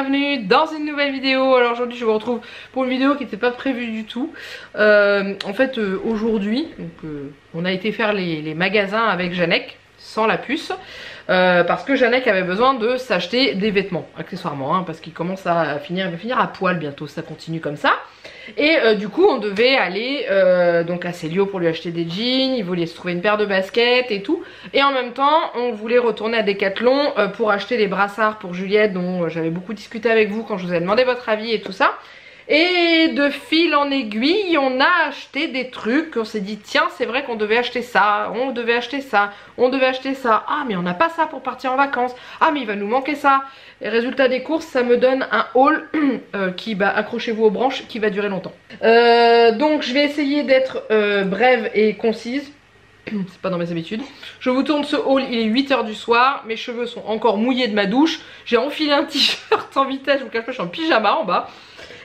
bienvenue dans une nouvelle vidéo. Alors aujourd'hui je vous retrouve pour une vidéo qui n'était pas prévue du tout. En fait aujourd'hui on a été faire les magasins avec Janek sans la puce. Parce que Janek avait besoin de s'acheter des vêtements accessoirement, parce qu'il commence à finir, il va finir à poil bientôt, ça continue comme ça. Et du coup on devait aller donc à Célio pour lui acheter des jeans, il voulait se trouver une paire de baskets et tout. Et en même temps on voulait retourner à Decathlon pour acheter les brassards pour Juliette dont j'avais beaucoup discuté avec vous quand je vous ai demandé votre avis et tout ça. Et de fil en aiguille on a acheté des trucs, on s'est dit tiens c'est vrai qu'on devait acheter ça, on devait acheter ça, on devait acheter ça. Ah mais on n'a pas ça pour partir en vacances, ah mais il va nous manquer ça. Et résultat des courses ça me donne un haul qui accrochez-vous aux branches, qui va durer longtemps. Donc je vais essayer d'être brève et concise. C'est pas dans mes habitudes. Je vous tourne ce haul, il est 8 h du soir. Mes cheveux sont encore mouillés de ma douche. J'ai enfilé un t-shirt en vitesse, je vous cache pas, je suis en pyjama en bas.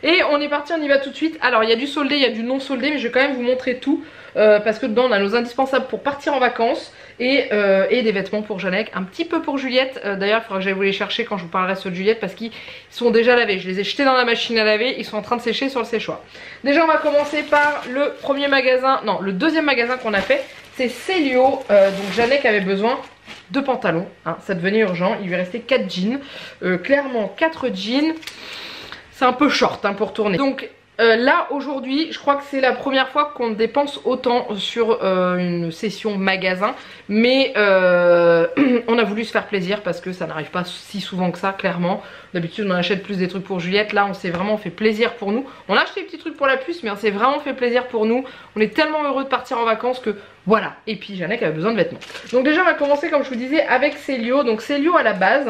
Et on est parti, on y va tout de suite. Alors il y a du soldé, il y a du non soldé, mais je vais quand même vous montrer tout. Parce que dedans on a nos indispensables pour partir en vacances. Et des vêtements pour Janek, un petit peu pour Juliette. D'ailleurs il faudra que j'aille vous les chercher quand je vous parlerai ceux de Juliette, parce qu'ils sont déjà lavés. Je les ai jetés dans la machine à laver, ils sont en train de sécher sur le séchoir. Déjà on va commencer par le premier magasin, non le deuxième magasin qu'on a fait. C'est Célio, donc Janek avait besoin de pantalons, ça devenait urgent, il lui restait 4 jeans, clairement 4 jeans, c'est un peu short pour tourner. Donc là aujourd'hui je crois que c'est la première fois qu'on dépense autant sur une session magasin. Mais on a voulu se faire plaisir parce que ça n'arrive pas si souvent que ça clairement. D'habitude on achète plus des trucs pour Juliette. Là on s'est vraiment fait plaisir pour nous. On a acheté des petits trucs pour la puce mais on s'est vraiment fait plaisir pour nous. On est tellement heureux de partir en vacances que voilà. Et puis Janek avait besoin de vêtements. Donc déjà on va commencer comme je vous disais avec Célio. Donc Célio à la base,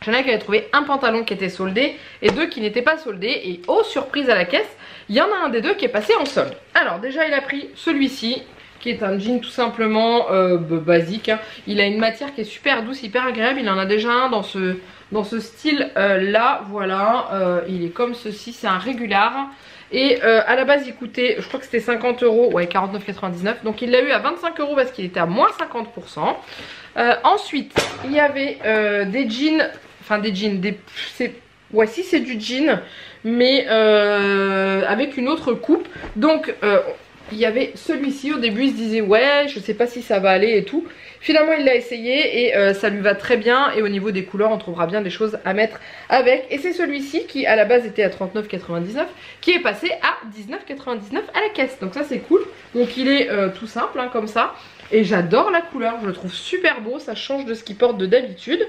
Janek avait trouvé un pantalon qui était soldé et deux qui n'étaient pas soldés. Et oh surprise à la caisse, il y en a un des deux qui est passé en solde. Alors déjà il a pris celui-ci qui est un jean tout simplement basique. Il a une matière qui est super douce, hyper agréable. Il en a déjà un dans ce style là, voilà. Il est comme ceci, c'est un régular. Et à la base il coûtait, je crois que c'était 50 €, ouais 49,99. Donc il l'a eu à 25 € parce qu'il était à moins 50%. Ensuite il y avait des jeans, enfin des jeans, ouais si c'est du jean mais avec une autre coupe. Donc il y avait celui-ci, au début il se disait ouais je sais pas si ça va aller et tout. Finalement il l'a essayé et ça lui va très bien. Et au niveau des couleurs on trouvera bien des choses à mettre avec. Et c'est celui-ci qui à la base était à 39,99 qui est passé à 19,99 à la caisse. Donc ça c'est cool. Donc il est tout simple comme ça. Et j'adore la couleur, je le trouve super beau, ça change de ce qu'il porte de d'habitude.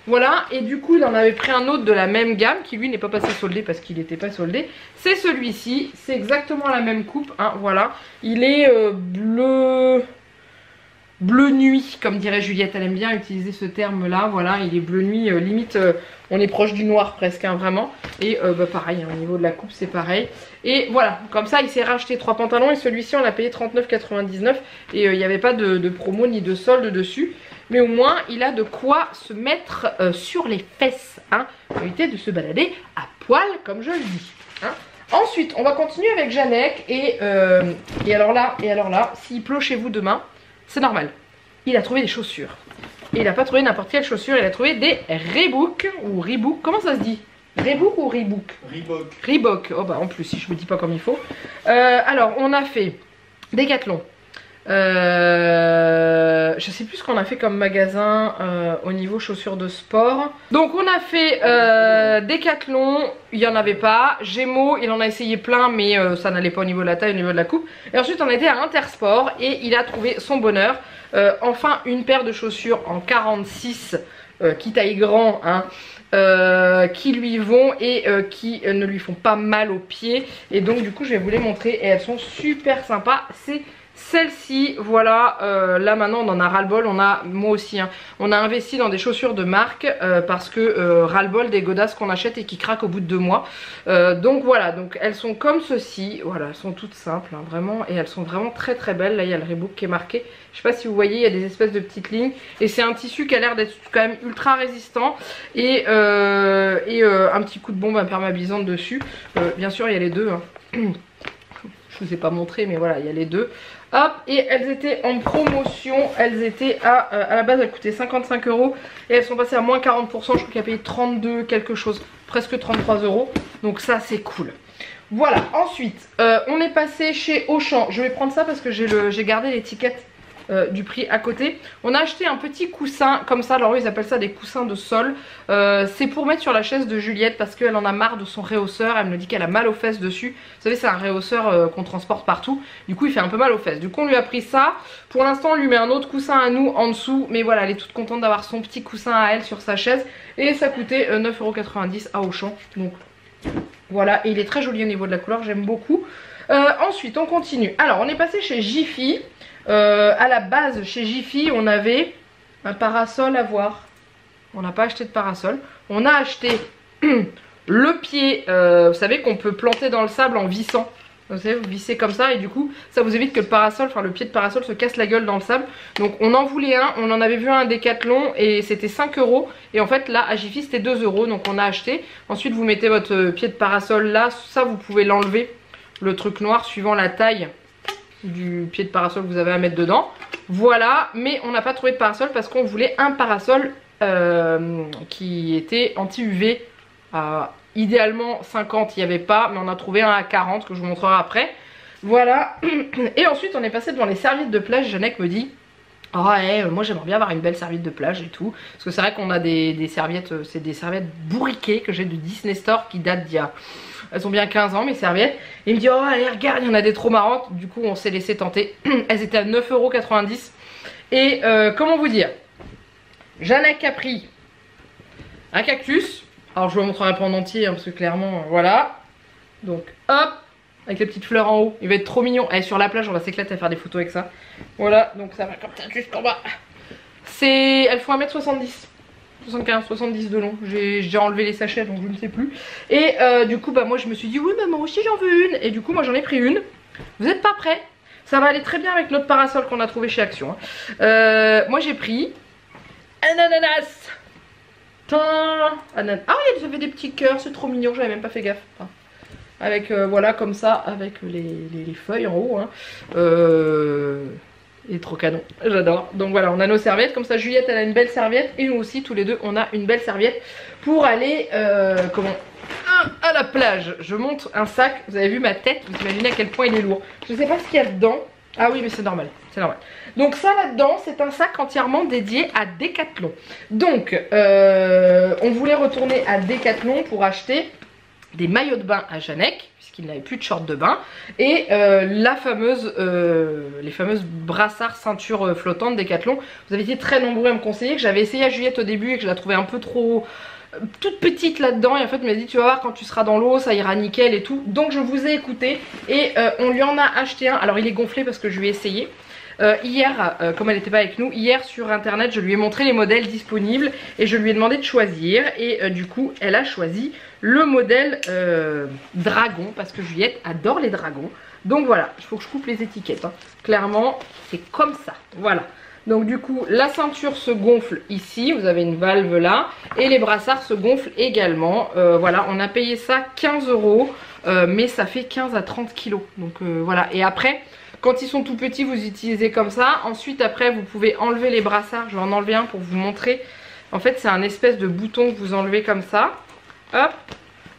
Voilà, et du coup il en avait pris un autre de la même gamme qui lui n'est pas passé soldé parce qu'il n'était pas soldé. C'est celui-ci, c'est exactement la même coupe, voilà. Il est bleu nuit, comme dirait Juliette, elle aime bien utiliser ce terme là, voilà. Il est bleu nuit, limite on est proche du noir presque, vraiment. Et pareil, au niveau de la coupe c'est pareil. Et voilà, comme ça il s'est racheté 3 pantalons et celui-ci on l'a payé 39,99 et il n'y avait pas de promo ni de solde dessus. Mais au moins il a de quoi se mettre sur les fesses, pour éviter de se balader à poil comme je le dis. Ensuite on va continuer avec Janek et alors là, s'il pleut chez vous demain, c'est normal. Il a trouvé des chaussures. Et il n'a pas trouvé n'importe quelle chaussure, il a trouvé des Reebok ou Reebok, comment ça se dit? Reebok ou Reebok? Reebok. Reebok, oh bah en plus si je me dis pas comme il faut. Alors on a fait Decathlon. Je sais plus ce qu'on a fait comme magasin au niveau chaussures de sport. Donc on a fait Decathlon, il n'y en avait pas. Gémeaux, il en a essayé plein mais ça n'allait pas au niveau de la taille, au niveau de la coupe. Et ensuite on a été à Intersport et il a trouvé son bonheur. Enfin une paire de chaussures en 46 qui taille grand, qui lui vont et qui ne lui font pas mal aux pieds. Et donc du coup je vais vous les montrer et elles sont super sympas. C'est celle-ci, voilà, là maintenant on en a ras-le-bol, moi aussi, on a investi dans des chaussures de marque parce que ras-le-bol des godasses qu'on achète et qui craquent au bout de 2 mois. Donc voilà, donc elles sont comme ceci, voilà, elles sont toutes simples, vraiment, et elles sont vraiment très très belles. Là il y a le Reebok qui est marqué, je sais pas si vous voyez, il y a des espèces de petites lignes et c'est un tissu qui a l'air d'être quand même ultra résistant et un petit coup de bombe imperméabilisante dessus. Bien sûr il y a les deux, je vous ai pas montré, mais voilà, il y a les deux. Hop, et elles étaient en promotion, elles étaient à la base elles coûtaient 55 € et elles sont passées à moins 40%, je crois qu'il y a payé 32 quelque chose, presque 33 €, donc ça c'est cool. Voilà, ensuite on est passé chez Auchan, je vais prendre ça parce que j'ai gardé l'étiquette du prix à côté. On a acheté un petit coussin comme ça, alors eux, ils appellent ça des coussins de sol. C'est pour mettre sur la chaise de Juliette parce qu'elle en a marre de son réhausseur, elle me dit qu'elle a mal aux fesses dessus. Vous savez, c'est un réhausseur qu'on transporte partout, du coup il fait un peu mal aux fesses. Du coup on lui a pris ça, pour l'instant on lui met un autre coussin à nous en dessous, mais voilà, elle est toute contente d'avoir son petit coussin à elle sur sa chaise. Et ça coûtait 9,90 € à Auchan, donc voilà, et il est très joli au niveau de la couleur, j'aime beaucoup. Ensuite on continue, alors on est passé chez Jiffy. À la base chez Jiffy on avait un parasol à voir. On n'a pas acheté de parasol. On a acheté le pied, vous savez qu'on peut planter dans le sable en vissant. Vous savez, vous vissez comme ça et du coup ça vous évite que le parasol, enfin le pied de parasol se casse la gueule dans le sable. Donc on en voulait un, on en avait vu un Décathlon et c'était 5 € et en fait là à Jiffy c'était 2 €, donc on a acheté. Ensuite vous mettez votre pied de parasol là, ça vous pouvez l'enlever, le truc noir suivant la taille du pied de parasol que vous avez à mettre dedans. Voilà, mais on n'a pas trouvé de parasol parce qu'on voulait un parasol qui était anti-UV. Idéalement 50 il n'y avait pas, mais on a trouvé un à 40 que je vous montrerai après. Voilà. Et ensuite on est passé devant les serviettes de plage. Jeannette me dit: oh ouais, moi j'aimerais bien avoir une belle serviette de plage et tout. Parce que c'est vrai qu'on a des serviettes, c'est des serviettes bourriquées que j'ai de Disney Store qui datent d'il y a... Elles ont bien 15 ans mes serviettes. Et il me dit: oh allez regarde, il y en a des trop marrantes. Du coup on s'est laissé tenter. Elles étaient à 9,90 €. Et comment vous dire, Jeannette a pris un cactus. Alors je vous le montrerai pas en entier hein, parce que clairement voilà. Donc hop, avec les petites fleurs en haut. Il va être trop mignon. Allez, sur la plage on va s'éclater à faire des photos avec ça. Voilà, donc ça va comme ça jusqu'en bas. Elles font 1m70. 75, 70 de long. J'ai enlevé les sachets donc je ne sais plus. Et du coup bah moi je me suis dit oui mais moi aussi j'en veux une. Et du coup moi j'en ai pris une. Vous êtes pas prêts? Ça va aller très bien avec notre parasol qu'on a trouvé chez Action hein. Moi j'ai pris un ananas. Ah il y avait des petits cœurs, c'est trop mignon, j'avais même pas fait gaffe. Enfin, avec voilà comme ça, avec les feuilles en haut hein. Il est trop canon, j'adore. Donc voilà, on a nos serviettes, comme ça Juliette elle a une belle serviette et nous aussi tous les deux on a une belle serviette pour aller à la plage. Je montre un sac, vous avez vu ma tête, vous imaginez à quel point il est lourd. Je sais pas ce qu'il y a dedans. Ah oui mais c'est normal, c'est normal. Donc ça là-dedans c'est un sac entièrement dédié à Décathlon. Donc on voulait retourner à Décathlon pour acheter des maillots de bain à Jeannette puisqu'il n'avait plus de short de bain et les fameuses brassards ceintures flottantes Décathlon. Vous avez été très nombreux à me conseiller, que j'avais essayé à Juliette au début et que je la trouvais un peu trop toute petite là-dedans et en fait elle m'a dit tu vas voir quand tu seras dans l'eau ça ira nickel et tout. Donc je vous ai écouté et on lui en a acheté un. Alors il est gonflé parce que je lui ai essayé. Hier, comme elle n'était pas avec nous, hier sur internet je lui ai montré les modèles disponibles et je lui ai demandé de choisir et du coup elle a choisi le modèle dragon parce que Juliette adore les dragons. Donc voilà, il faut que je coupe les étiquettes hein. Clairement c'est comme ça, voilà. Donc du coup la ceinture se gonfle ici, vous avez une valve là et les brassards se gonflent également. Voilà, on a payé ça 15 €, mais ça fait 15 à 30 kg. Donc voilà, et après quand ils sont tout petits vous utilisez comme ça. Ensuite après vous pouvez enlever les brassards, je vais en enlever un pour vous montrer. En fait c'est un espèce de bouton que vous enlevez comme ça, hop.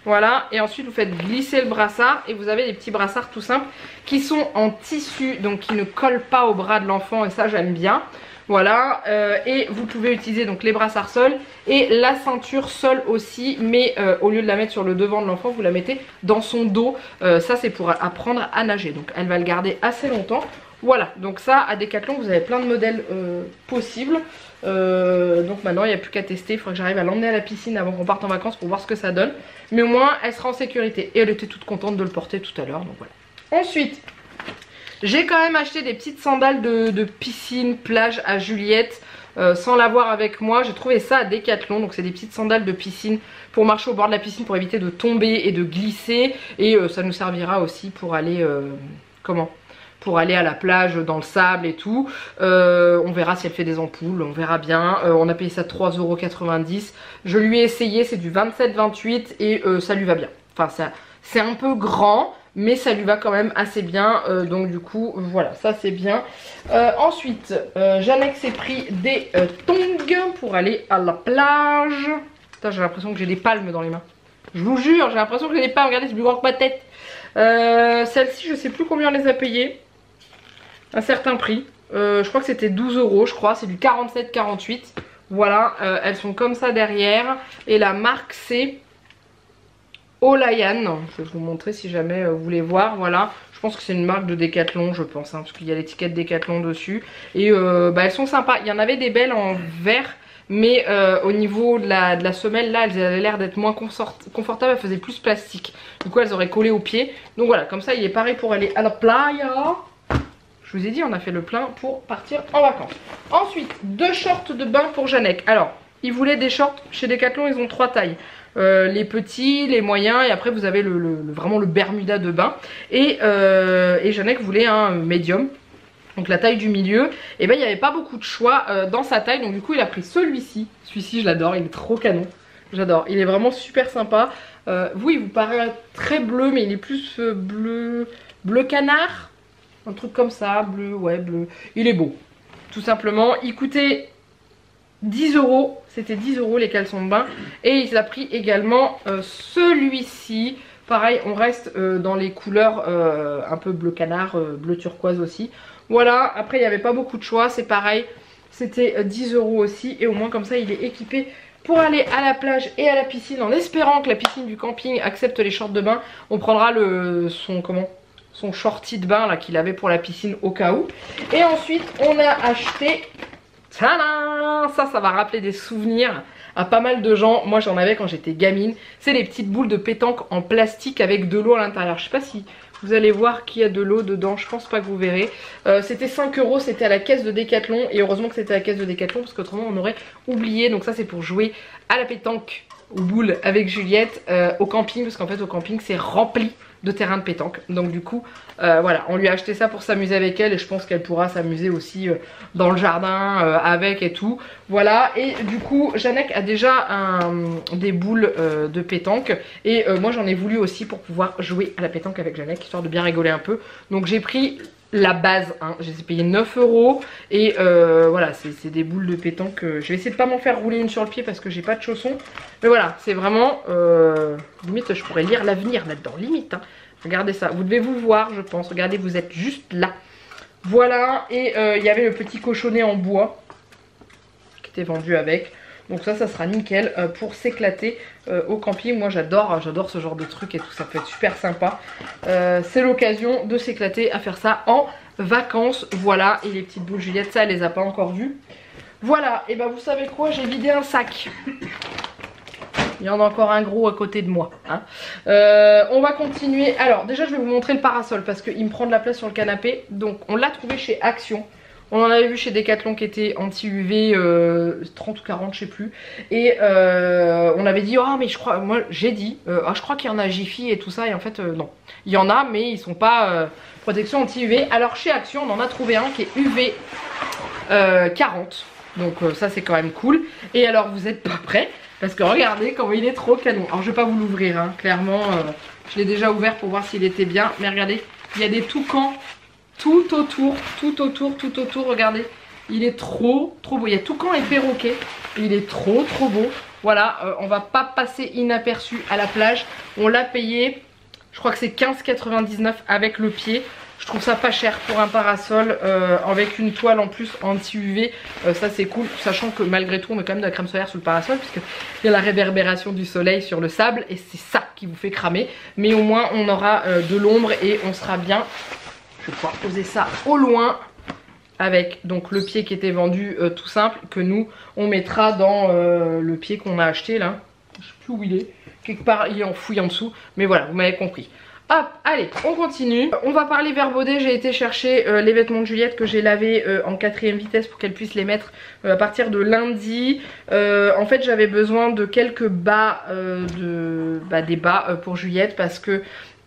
Voilà, et ensuite vous faites glisser le brassard et vous avez des petits brassards tout simples qui sont en tissu, donc qui ne collent pas au bras de l'enfant et ça j'aime bien. Voilà, et vous pouvez utiliser donc les brassards seuls et la ceinture seule aussi, mais au lieu de la mettre sur le devant de l'enfant, vous la mettez dans son dos. Ça c'est pour apprendre à nager, donc elle va le garder assez longtemps. Voilà, donc ça à Décathlon vous avez plein de modèles possibles. Donc maintenant il n'y a plus qu'à tester, il faudra que j'arrive à l'emmener à la piscine avant qu'on parte en vacances pour voir ce que ça donne. Mais au moins elle sera en sécurité et elle était toute contente de le porter tout à l'heure, donc voilà. Ensuite j'ai quand même acheté des petites sandales de piscine, plage à Juliette sans l'avoir avec moi. J'ai trouvé ça à Décathlon, donc c'est des petites sandales de piscine pour marcher au bord de la piscine pour éviter de tomber et de glisser. Et ça nous servira aussi pour aller, pour aller à la plage dans le sable et tout. On verra si elle fait des ampoules, on verra bien. On a payé ça 3,90 €. Je lui ai essayé, c'est du 27-28 et ça lui va bien. Enfin c'est un peu grand, mais ça lui va quand même assez bien, donc du coup voilà, ça c'est bien. Ensuite Jeannec s'est pris des tongs pour aller à la plage. Putain, j'ai l'impression que j'ai des palmes dans les mains, je vous jure, j'ai l'impression que j'ai des palmes, regardez, c'est plus grand que ma tête. Celle-ci je sais plus combien on les a payées, un certain prix, je crois que c'était 12 €, je crois, c'est du 47-48. Voilà, elles sont comme ça derrière, et la marque c'est Olayan, je vais vous montrer si jamais vous voulez voir. Voilà, je pense que c'est une marque de Decathlon, je pense, hein, parce qu'il y a l'étiquette Decathlon dessus. Et elles sont sympas, il y en avait des belles en vert, mais au niveau de la semelle là, elles avaient l'air d'être moins confortables, elles faisaient plus plastique, du coup elles auraient collé aux pieds. Donc voilà, comme ça il est pareil pour aller à la playa. Je vous ai dit, on a fait le plein pour partir en vacances. Ensuite, 2 shorts de bain pour Jeannec. Alors, ils voulaient des shorts chez Decathlon, ils ont 3 tailles. Les petits, les moyens, et après vous avez vraiment le Bermuda de bain. Et Jeannec voulait un médium, donc la taille du milieu. Et ben il n'y avait pas beaucoup de choix dans sa taille, donc du coup il a pris celui-ci. Celui-ci je l'adore, il est trop canon. J'adore, il est vraiment super sympa. Vous, il vous paraît très bleu, mais il est plus bleu canard. Un truc comme ça, bleu, ouais, bleu. Il est beau, tout simplement. Il coûtait 10 €, c'était 10 € les caleçons de bain. Et il a pris également celui-ci. Pareil, on reste dans les couleurs un peu bleu canard, bleu turquoise aussi. Voilà, après il n'y avait pas beaucoup de choix, c'est pareil. C'était 10 € aussi. Et au moins comme ça, il est équipé pour aller à la plage et à la piscine. En espérant que la piscine du camping accepte les shorts de bain. On prendra son shorty de bain là qu'il avait pour la piscine au cas où. Et ensuite on a acheté, tadam, ça va rappeler des souvenirs à pas mal de gens. Moi j'en avais quand j'étais gamine. C'est les petites boules de pétanque en plastique avec de l'eau à l'intérieur. Je sais pas si vous allez voir qu'il y a de l'eau dedans, je pense pas que vous verrez. C'était 5 €, c'était à la caisse de Decathlon. Et heureusement que c'était à la caisse de Decathlon, parce qu'autrement on aurait oublié. Donc ça c'est pour jouer à la pétanque aux boules avec Juliette au camping, parce qu'en fait au camping c'est rempli de terrain de pétanque. Donc du coup voilà, on lui a acheté ça pour s'amuser avec elle, et je pense qu'elle pourra s'amuser aussi dans le jardin avec et tout. Voilà, et du coup Jeannec a déjà des boules de pétanque, et moi j'en ai voulu aussi pour pouvoir jouer à la pétanque avec Jeannec, histoire de bien rigoler un peu. Donc j'ai pris la base, hein. Je les ai payés 9 €, et voilà, c'est des boules de pétanque. Je vais essayer de pas m'en faire rouler une sur le pied parce que j'ai pas de chaussons, mais voilà, c'est vraiment limite je pourrais lire l'avenir là-dedans, limite, hein. Regardez ça, vous devez vous voir je pense, regardez, vous êtes juste là. Voilà, et il y avait le petit cochonnet en bois qui était vendu avec. Donc ça sera nickel pour s'éclater au camping. Moi j'adore ce genre de truc et tout, ça peut être super sympa. C'est l'occasion de s'éclater à faire ça en vacances. Voilà, et les petites boules Juliette, ça elle les a pas encore vues. Voilà, et ben vous savez quoi, j'ai vidé un sac. Il y en a encore un gros à côté de moi, hein. On va continuer. Alors déjà je vais vous montrer le parasol parce qu'il me prend de la place sur le canapé. Donc on l'a trouvé chez Action. On en avait vu chez Decathlon qui était anti-UV 30 ou 40 je sais plus. Et on avait dit, oh mais je crois, moi j'ai dit, je crois qu'il y en a Jiffy et tout ça. Et en fait non, il y en a mais ils sont pas protection anti-UV. Alors chez Action on en a trouvé un qui est UV 40. Donc ça c'est quand même cool. Et alors vous êtes pas prêts parce que regardez comment il est trop canon. Alors je vais pas vous l'ouvrir, hein. Clairement je l'ai déjà ouvert pour voir s'il était bien. Mais regardez, il y a des toucans tout autour, regardez. Il est trop beau. Il y a toucan et perroquet. Il est trop beau. Voilà, on va pas passer inaperçu à la plage. On l'a payé, je crois que c'est 15,99 avec le pied. Je trouve ça pas cher pour un parasol avec une toile en plus anti-UV. Ça c'est cool, sachant que malgré tout on met quand même de la crème solaire sur le parasol, puisqu'il y a la réverbération du soleil sur le sable et c'est ça qui vous fait cramer. Mais au moins on aura de l'ombre et on sera bien. Je vais pouvoir poser ça au loin avec donc le pied qui était vendu tout simple, que nous on mettra dans le pied qu'on a acheté là. Je sais plus où il est, quelque part il est enfoui en dessous, mais voilà, vous m'avez compris. Hop, allez, on continue. On va parler verbaudet. J'ai été chercher les vêtements de Juliette que j'ai lavés en 4e vitesse pour qu'elle puisse les mettre à partir de lundi. En fait, j'avais besoin de quelques bas, des bas pour Juliette parce que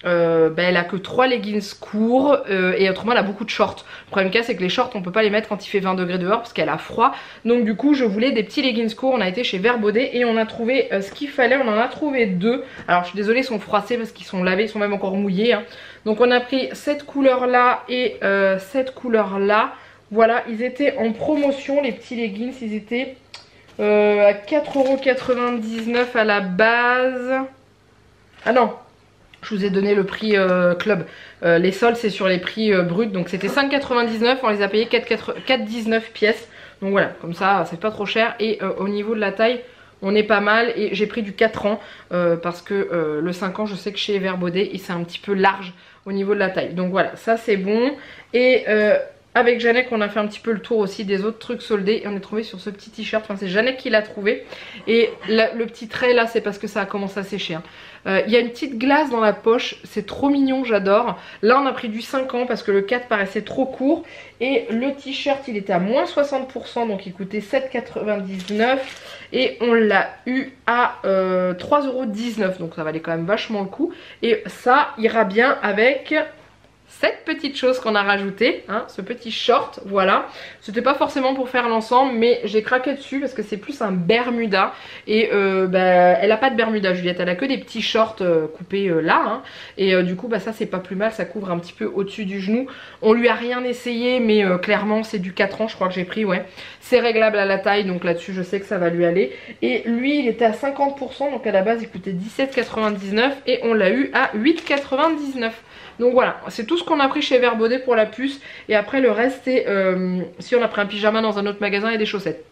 elle a que 3 leggings courts et autrement elle a beaucoup de shorts. Le problème qu'il y a, c'est que les shorts on peut pas les mettre quand il fait 20 degrés dehors parce qu'elle a froid. Donc du coup je voulais des petits leggings courts. On a été chez Vert Baudet et on a trouvé ce qu'il fallait. On en a trouvé 2. Alors je suis désolée, ils sont froissés parce qu'ils sont lavés, ils sont même encore mouillés, hein. Donc on a pris cette couleur là et cette couleur là. Voilà, ils étaient en promotion les petits leggings. Ils étaient à 4,99 € à la base. Ah non, je vous ai donné le prix club. Les soldes c'est sur les prix bruts. Donc c'était 5,99 €. On les a payés 4,19 pièces. Donc voilà, comme ça c'est pas trop cher. Et au niveau de la taille, on est pas mal. Et j'ai pris du 4 ans parce que le 5 ans, je sais que chez Vert Baudet, c'est un petit peu large au niveau de la taille. Donc voilà, ça c'est bon. Et avec Jeannette, on a fait un petit peu le tour aussi des autres trucs soldés. Et on est trouvé sur ce petit t-shirt. Enfin, c'est Jeannette qui l'a trouvé. Et le petit trait là, c'est parce que ça a commencé à sécher, hein. Il y a une petite glace dans la poche. C'est trop mignon, j'adore. Là, on a pris du 5 ans parce que le 4 paraissait trop court. Et le t-shirt, il était à moins 60%. Donc, il coûtait 7,99 €. Et on l'a eu à 3,19 €. Donc, ça valait quand même vachement le coup. Et ça ira bien avec cette petite chose qu'on a rajoutée, hein, ce petit short, voilà. C'était pas forcément pour faire l'ensemble, mais j'ai craqué dessus parce que c'est plus un bermuda. Et elle a pas de bermuda, Juliette, elle a que des petits shorts coupés là, hein. Et du coup ça c'est pas plus mal, ça couvre un petit peu au-dessus du genou. On lui a rien essayé, mais clairement c'est du 4 ans je crois que j'ai pris, ouais. C'est réglable à la taille, donc là-dessus je sais que ça va lui aller. Et lui il était à 50%, donc à la base il coûtait 17,99 € et on l'a eu à 8,99 €. Donc voilà, c'est tout ce qu'on a pris chez Vert Baudet pour la puce. Et après le reste c'est si on a pris un pyjama dans un autre magasin et des chaussettes.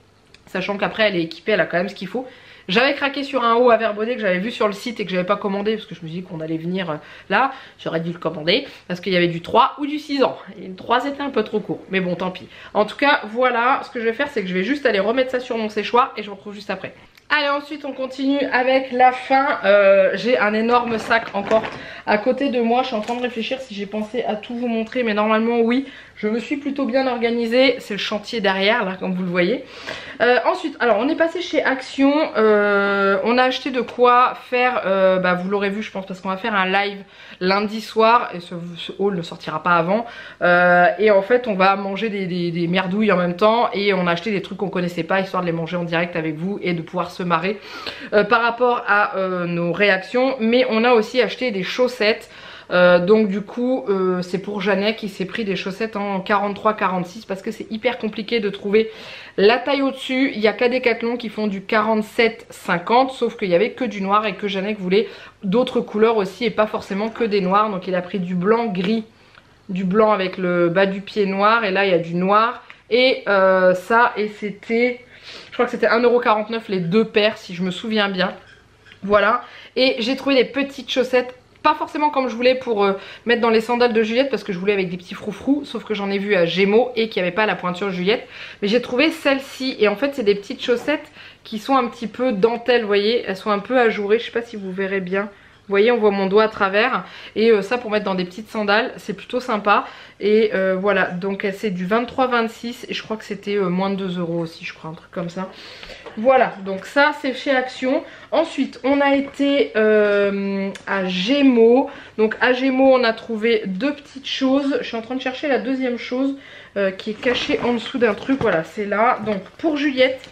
Sachant qu'après elle est équipée, elle a quand même ce qu'il faut. J'avais craqué sur un haut à Vert Baudet que j'avais vu sur le site et que j'avais pas commandé parce que je me suis dit qu'on allait venir là. J'aurais dû le commander parce qu'il y avait du 3 ou du 6 ans. Et le 3 c'était un peu trop court, mais bon tant pis. En tout cas voilà, ce que je vais faire c'est que je vais juste aller remettre ça sur mon séchoir et je vous retrouve juste après. Allez, ensuite on continue avec la fin. J'ai un énorme sac encore à côté de moi. Je suis en train de réfléchir si j'ai pensé à tout vous montrer, mais normalement oui. Je me suis plutôt bien organisée. C'est le chantier derrière là comme vous le voyez. Ensuite, alors on est passé chez Action. On a acheté de quoi faire, vous l'aurez vu je pense parce qu'on va faire un live lundi soir. Et ce haul ne sortira pas avant. Et en fait on va manger des merdouilles en même temps. Et on a acheté des trucs qu'on connaissait pas histoire de les manger en direct avec vous et de pouvoir se marrer par rapport à nos réactions. Mais on a aussi acheté des chaussettes. Donc du coup c'est pour Jeannette qui s'est pris des chaussettes en 43-46 parce que c'est hyper compliqué de trouver la taille au dessus. Il n'y a qu'à Decathlon qui font du 47-50, sauf qu'il n'y avait que du noir et que Jeannette voulait d'autres couleurs aussi et pas forcément que des noirs. Donc il a pris du blanc gris, du blanc avec le bas du pied noir, et là il y a du noir et ça, et c'était, je crois que c'était 1,49 € les deux paires si je me souviens bien. Voilà, et j'ai trouvé des petites chaussettes. Pas forcément comme je voulais pour mettre dans les sandales de Juliette parce que je voulais avec des petits froufrous, sauf que j'en ai vu à Gémeaux et qu'il n'y avait pas la pointure Juliette. Mais j'ai trouvé celle-ci et en fait c'est des petites chaussettes qui sont un petit peu dentelles, vous voyez, elles sont un peu ajourées, je sais pas si vous verrez bien. Vous voyez, on voit mon doigt à travers et ça pour mettre dans des petites sandales, c'est plutôt sympa. Et voilà, donc c'est du 23-26 et je crois que c'était moins de 2 € aussi, je crois, un truc comme ça. Voilà, donc ça c'est chez Action. Ensuite on a été à Gémeaux. Donc à Gémeaux on a trouvé deux petites choses. Je suis en train de chercher la deuxième chose qui est cachée en dessous d'un truc. Voilà, c'est là. Donc pour Juliette,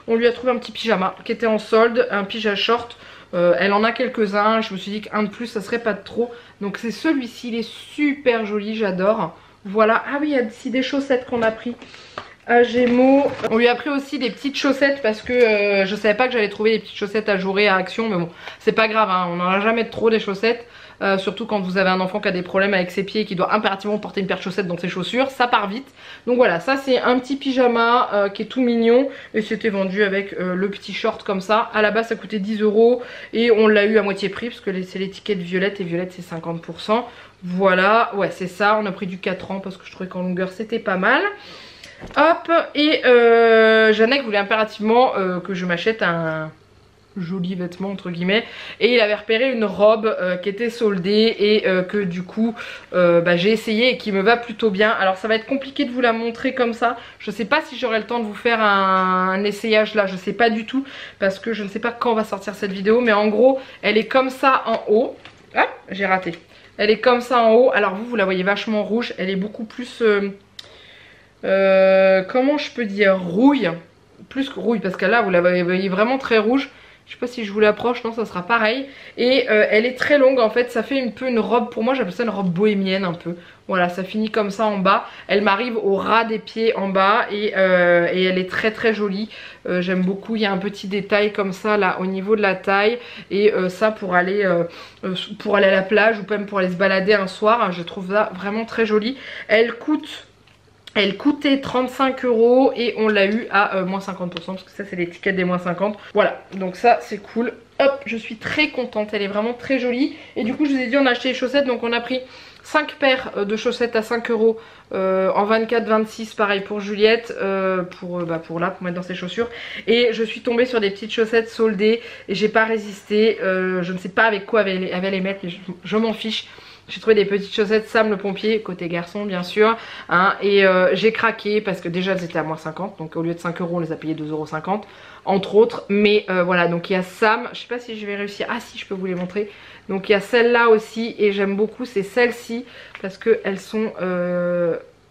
on lui a trouvé un petit pyjama qui était en solde, un pyjama short. Elle en a quelques-uns, je me suis dit qu'un de plus ça serait pas de trop. Donc c'est celui-ci, il est super joli, j'adore. Voilà, ah oui, il y a ici des chaussettes qu'on a pris à Gémeaux. On lui a pris aussi des petites chaussettes parce que je savais pas que j'allais trouver des petites chaussettes ajourées à Action. Mais bon, c'est pas grave, hein, on n'en a jamais trop des chaussettes. Surtout quand vous avez un enfant qui a des problèmes avec ses pieds et qui doit impérativement porter une paire de chaussettes dans ses chaussures, ça part vite. Donc voilà, ça c'est un petit pyjama qui est tout mignon et c'était vendu avec le petit short comme ça. À la base ça coûtait 10 € et on l'a eu à moitié prix parce que c'est l'étiquette violette et violette c'est 50%. Voilà, ouais c'est ça, on a pris du 4 ans parce que je trouvais qu'en longueur c'était pas mal. Hop, et Jeannette voulait impérativement que je m'achète un joli vêtement entre guillemets, et il avait repéré une robe qui était soldée et que du coup j'ai essayé et qui me va plutôt bien. Alors ça va être compliqué de vous la montrer comme ça, je sais pas si j'aurai le temps de vous faire un essayage là, je sais pas du tout parce que je ne sais pas quand va sortir cette vidéo, mais en gros elle est comme ça en haut. Ah, j'ai raté. Elle est comme ça en haut. Alors vous la voyez vachement rouge. Elle est beaucoup plus... comment je peux dire, rouille. Plus que rouille, parce que là, vous la voyez vraiment très rouge. Je sais pas si je vous l'approche, non, ça sera pareil. Et elle est très longue en fait, ça fait un peu une robe, pour moi j'appelle ça une robe bohémienne un peu. Voilà, ça finit comme ça en bas. Elle m'arrive au ras des pieds en bas et elle est très très jolie. J'aime beaucoup, il y a un petit détail comme ça là au niveau de la taille. Et ça pour aller à la plage ou même pour aller se balader un soir, hein, je trouve ça vraiment très joli. Elle coûtait 35 € et on l'a eu à moins 50% parce que ça c'est l'étiquette des moins 50. Voilà, donc ça c'est cool. Hop, je suis très contente, elle est vraiment très jolie. Et du coup je vous ai dit on a acheté les chaussettes, donc on a pris 5 paires de chaussettes à 5 € en 24-26, pareil pour Juliette, pour mettre dans ses chaussures. Et je suis tombée sur des petites chaussettes soldées et j'ai pas résisté. Je ne sais pas avec quoi elle va les mettre, mais je m'en fiche. J'ai trouvé des petites chaussettes Sam le pompier, côté garçon bien sûr, hein, et j'ai craqué parce que déjà elles étaient à moins 50, donc au lieu de 5 € on les a payées 2,50 € entre autres. Mais voilà, donc il y a Sam, je sais pas si je vais réussir, ah si je peux vous les montrer. Donc il y a celle-là aussi et j'aime beaucoup, c'est celle-ci parce qu'elles sont...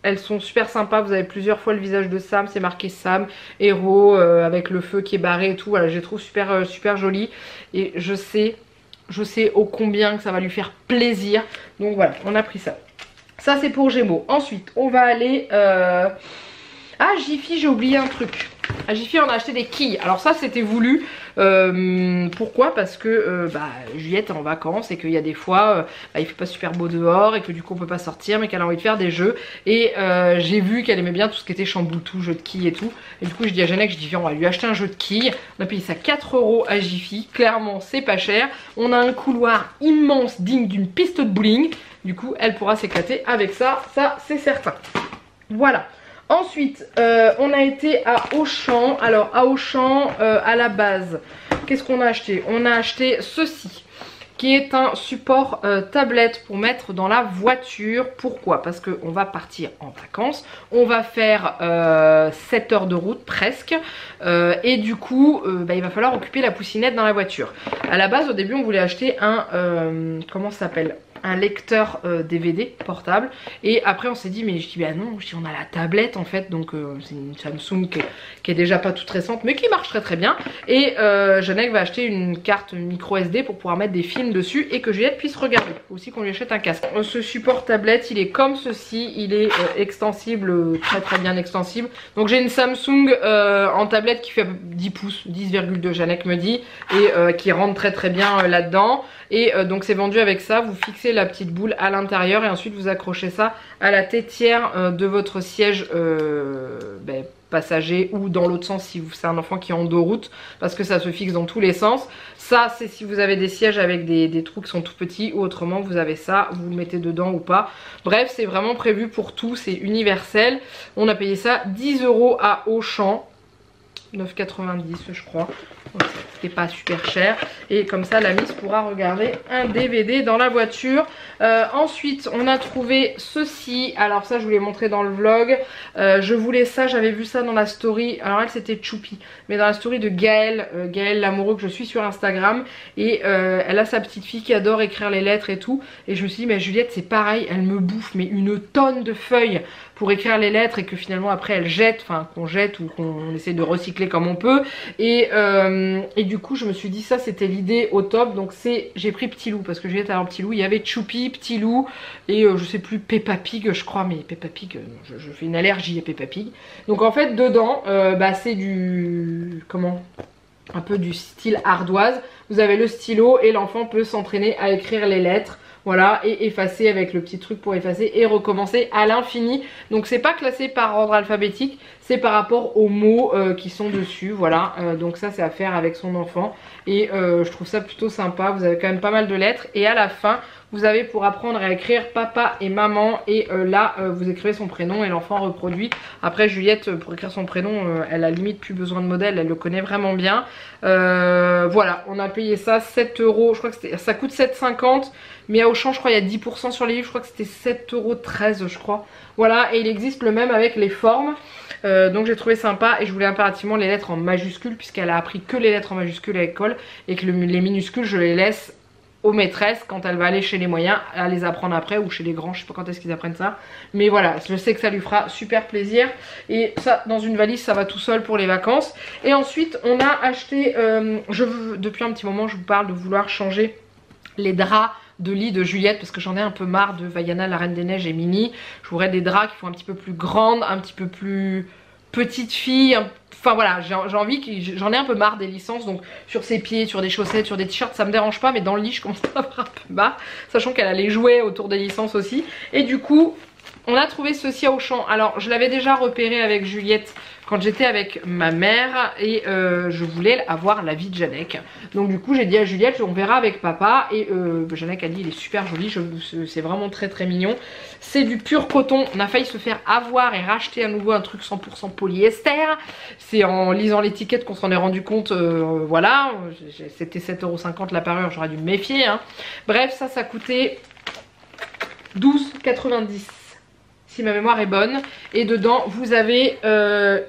elles sont super sympas, vous avez plusieurs fois le visage de Sam, c'est marqué Sam, héros, avec le feu qui est barré et tout, voilà, je les trouve super, super jolies. Et je sais ô combien que ça va lui faire plaisir. Donc voilà, on a pris ça. Ça c'est pour Gémeaux. Ensuite, on va aller... Ah, Jiffy, j'ai oublié un truc. À Jiffy, on a acheté des quilles. Alors ça, c'était voulu. Pourquoi? Parce que Juliette est en vacances et qu'il y a des fois, il fait pas super beau dehors et que du coup, on peut pas sortir, mais qu'elle a envie de faire des jeux. Et j'ai vu qu'elle aimait bien tout ce qui était chamboutou, jeu de quilles et tout. Et du coup, je dis à Jeannette, je dis, viens, on va lui acheter un jeu de quilles. On a payé ça 4 € à Jiffy. Clairement, c'est pas cher. On a un couloir immense, digne d'une piste de bowling. Du coup, elle pourra s'éclater avec ça. Ça, c'est certain. Voilà. Ensuite, on a été à Auchan. Alors, à Auchan, à la base, qu'est-ce qu'on a acheté? On a acheté ceci, qui est un support tablette pour mettre dans la voiture. Pourquoi? Parce qu'on va partir en vacances. On va faire 7 heures de route presque. Et du coup, il va falloir occuper la poussinette dans la voiture. À la base, au début, on voulait acheter un... comment ça s'appelle? Un lecteur DVD portable. Et après on s'est dit, mais je dis bah non, on a la tablette en fait. Donc c'est une Samsung qui est déjà pas toute récente mais qui marche très très bien. Et Jeannette va acheter une carte micro SD pour pouvoir mettre des films dessus et que Juliette puisse regarder. Faut aussi qu'on lui achète un casque. Ce support tablette, il est comme ceci. Il est extensible, très très bien extensible. Donc j'ai une Samsung en tablette qui fait 10 pouces, 10,2 Jeannette me dit. Et qui rentre très très bien là-dedans. Et donc c'est vendu avec ça, vous fixez la petite boule à l'intérieur et ensuite vous accrochez ça à la tétière de votre siège passager ou dans l'autre sens si c'est un enfant qui est en dos route, parce que ça se fixe dans tous les sens. Ça c'est si vous avez des sièges avec des trous qui sont tout petits, ou autrement vous avez ça, vous le mettez dedans ou pas. Bref, c'est vraiment prévu pour tout, c'est universel. On a payé ça 10 € à Auchan, 9,90 je crois. C'était pas super cher. Et comme ça la Miss pourra regarder un DVD dans la voiture. Ensuite on a trouvé ceci. Alors ça je vous l'ai montré dans le vlog. Je voulais ça, j'avais vu ça dans la story. Alors elle c'était Choupi, mais dans la story de Gaëlle, Gaëlle l'amoureux que je suis sur Instagram. Et elle a sa petite fille qui adore écrire les lettres et tout. Et je me suis dit mais Juliette c'est pareil, elle me bouffe mais une tonne de feuilles pour écrire les lettres et que finalement après elle jette, enfin qu'on jette ou qu'on essaie de recycler comme on peut. Et du coup je me suis dit ça c'était l'idée au top. Donc j'ai pris Petit Loup parce que j'ai alors Petit Loup, il y avait Choupi, Petit Loup et je sais plus Peppa Pig je crois, mais Peppa Pig je fais une allergie à Peppa Pig. Donc en fait dedans c'est du un peu du style ardoise. Vous avez le stylo et l'enfant peut s'entraîner à écrire les lettres. Voilà, et effacer avec le petit truc pour effacer et recommencer à l'infini. Donc c'est pas classé par ordre alphabétique, c'est par rapport aux mots qui sont dessus. Voilà, donc ça c'est à faire avec son enfant. Et je trouve ça plutôt sympa, vous avez quand même pas mal de lettres. Et à la fin, vous avez pour apprendre à écrire papa et maman. Et là, vous écrivez son prénom et l'enfant reproduit. Après Juliette, pour écrire son prénom, elle a limite plus besoin de modèle, elle le connaît vraiment bien. Voilà, on a payé ça 7 €, je crois que ça coûte 7,50 €. Mais à Auchan je crois il y a 10% sur les livres, je crois que c'était 7,13 € je crois. Voilà, et il existe le même avec les formes. Donc j'ai trouvé sympa et je voulais impérativement les lettres en majuscules puisqu'elle a appris que les lettres en majuscules à l'école. Et que les minuscules je les laisse aux maîtresses quand elle va aller chez les moyens à les apprendre après, ou chez les grands, je sais pas quand est-ce qu'ils apprennent ça, mais voilà, je sais que ça lui fera super plaisir. Et ça, dans une valise, ça va tout seul pour les vacances. Et ensuite on a acheté, depuis un petit moment je vous parle de vouloir changer les draps de lit de Juliette, parce que j'en ai un peu marre de Vaiana, la Reine des Neiges et Minnie. Je voudrais des draps qui font un petit peu plus grande, un petit peu plus petite fille, enfin voilà, j'ai envie, j'en ai un peu marre des licences, donc sur ses pieds, sur des chaussettes, sur des t-shirts, ça me dérange pas, mais dans le lit je commence à avoir un peu marre, sachant qu'elle a les jouets autour des licences aussi. Et du coup on a trouvé ceci à Auchan. Alors je l'avais déjà repéré avec Juliette quand j'étais avec ma mère, et je voulais avoir l'avis de Janek. Donc du coup j'ai dit à Juliette, on verra avec papa, et Janek a dit il est super joli, c'est vraiment très très mignon. C'est du pur coton, on a failli se faire avoir et racheter à nouveau un truc 100% polyester. C'est en lisant l'étiquette qu'on s'en est rendu compte, voilà, c'était 7,50 € la parure, j'aurais dû me méfier, hein. Bref, ça coûtait 12,90 € si ma mémoire est bonne. Et dedans vous avez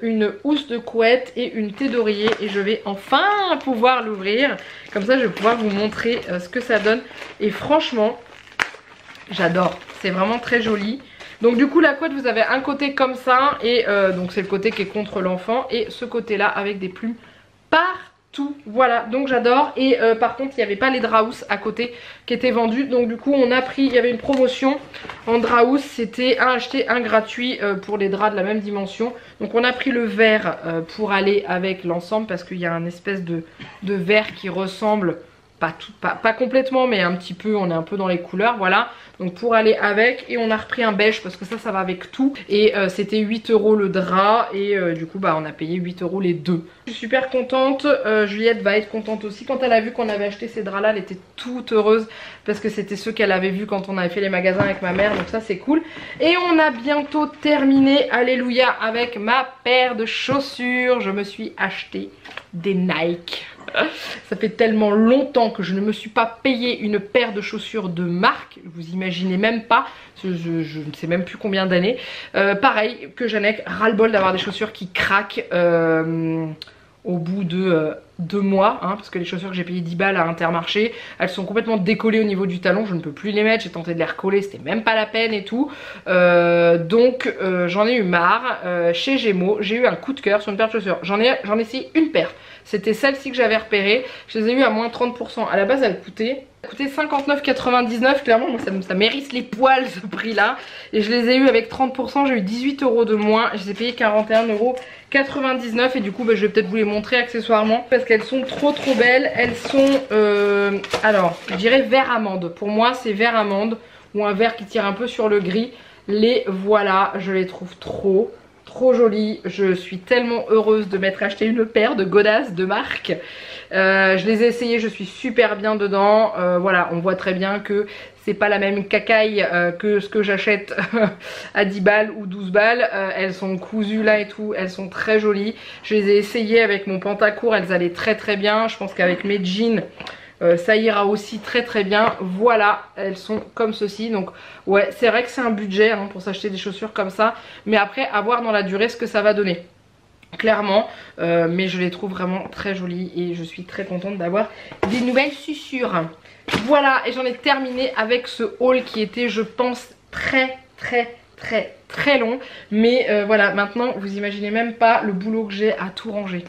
une housse de couette et une thé d'oreiller, et je vais enfin pouvoir l'ouvrir, comme ça je vais pouvoir vous montrer ce que ça donne. Et franchement j'adore, c'est vraiment très joli. Donc du coup la couette, vous avez un côté comme ça, et donc c'est le côté qui est contre l'enfant, et ce côté là avec des plumes partout, voilà, donc j'adore. Et par contre il n'y avait pas les draps à côté qui étaient vendus, donc du coup on a pris, il y avait une promotion en draps, c'était un acheté un gratuit pour les draps de la même dimension. Donc on a pris le vert pour aller avec l'ensemble, parce qu'il y a un espèce de vert qui ressemble, pas complètement, mais un petit peu, on est un peu dans les couleurs, voilà. Donc pour aller avec, et on a repris un beige parce que ça va avec tout. Et c'était 8 € le drap, et du coup bah on a payé 8 € les deux. Je suis super contente, Juliette va être contente aussi. Quand elle a vu qu'on avait acheté ces draps là, elle était toute heureuse, parce que c'était ceux qu'elle avait vus quand on avait fait les magasins avec ma mère, donc ça c'est cool. Et on a bientôt terminé, alléluia, avec ma paire de chaussures. Je me suis acheté des Nike. Ça fait tellement longtemps que je ne me suis pas payé une paire de chaussures de marque, vous imaginez même pas, je ne sais même plus combien d'années. Pareil que Janek, ras-le-bol d'avoir des chaussures qui craquent au bout de 2 mois, hein, parce que les chaussures que j'ai payées 10 balles à Intermarché, elles sont complètement décollées au niveau du talon, je ne peux plus les mettre, j'ai tenté de les recoller, c'était même pas la peine et tout. Donc j'en ai eu marre. Chez Gémeaux, j'ai eu un coup de cœur sur une paire de chaussures, j'en ai essayé une paire. C'était celle-ci que j'avais repérée. Je les ai eu à moins 30%. À la base, elle coûtait 59,99. Clairement, moi, ça m'hérisse les poils ce prix-là. Et je les ai eu avec 30%. J'ai eu 18 € de moins. Je les ai payés 41,99 €. Et du coup, bah, je vais peut-être vous les montrer accessoirement, parce qu'elles sont trop belles. Elles sont, alors, je dirais vert amande. Pour moi, c'est vert amande, ou un vert qui tire un peu sur le gris. Les voilà, je les trouve trop jolie. Je suis tellement heureuse de m'être acheté une paire de godasses de marque. Je les ai essayées, je suis super bien dedans. Voilà, on voit très bien que c'est pas la même cacaille que ce que j'achète à 10 balles ou 12 balles. Elles sont cousues là et tout, elles sont très jolies. Je les ai essayées avec mon pantacourt, elles allaient très bien. Je pense qu'avec mes jeans ça ira aussi très bien. Voilà, elles sont comme ceci. Donc ouais, c'est vrai que c'est un budget hein, pour s'acheter des chaussures comme ça, mais après à voir dans la durée ce que ça va donner, clairement. Mais je les trouve vraiment très jolies, et je suis très contente d'avoir des nouvelles chaussures. Voilà, et j'en ai terminé avec ce haul qui était, je pense, très long. Mais voilà, maintenant vous imaginez même pas le boulot que j'ai à tout ranger.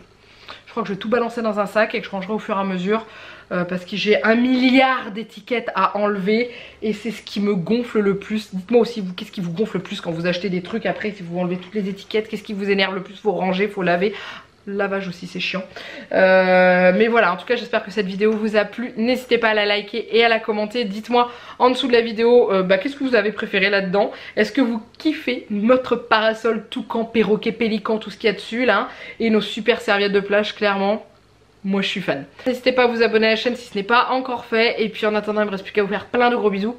Je crois que je vais tout balancer dans un sac et que je rangerai au fur et à mesure, parce que j'ai 1 milliard d'étiquettes à enlever, et c'est ce qui me gonfle le plus. Dites-moi aussi vous, qu'est-ce qui vous gonfle le plus quand vous achetez des trucs après, si vous enlevez toutes les étiquettes, qu'est-ce qui vous énerve le plus? Faut ranger, faut laver. Lavage aussi c'est chiant, mais voilà, en tout cas j'espère que cette vidéo vous a plu. N'hésitez pas à la liker et à la commenter. Dites-moi en dessous de la vidéo qu'est-ce que vous avez préféré là-dedans. Est-ce que vous kiffez notre parasol toucan, perroquet, pélican, tout ce qu'il y a dessus là, et nos super serviettes de plage? Clairement moi je suis fan. N'hésitez pas à vous abonner à la chaîne si ce n'est pas encore fait, et puis en attendant il me reste plus qu'à vous faire plein de gros bisous,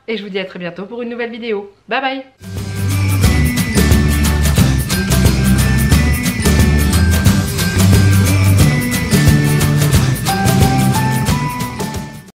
et je vous dis à très bientôt pour une nouvelle vidéo. Bye bye.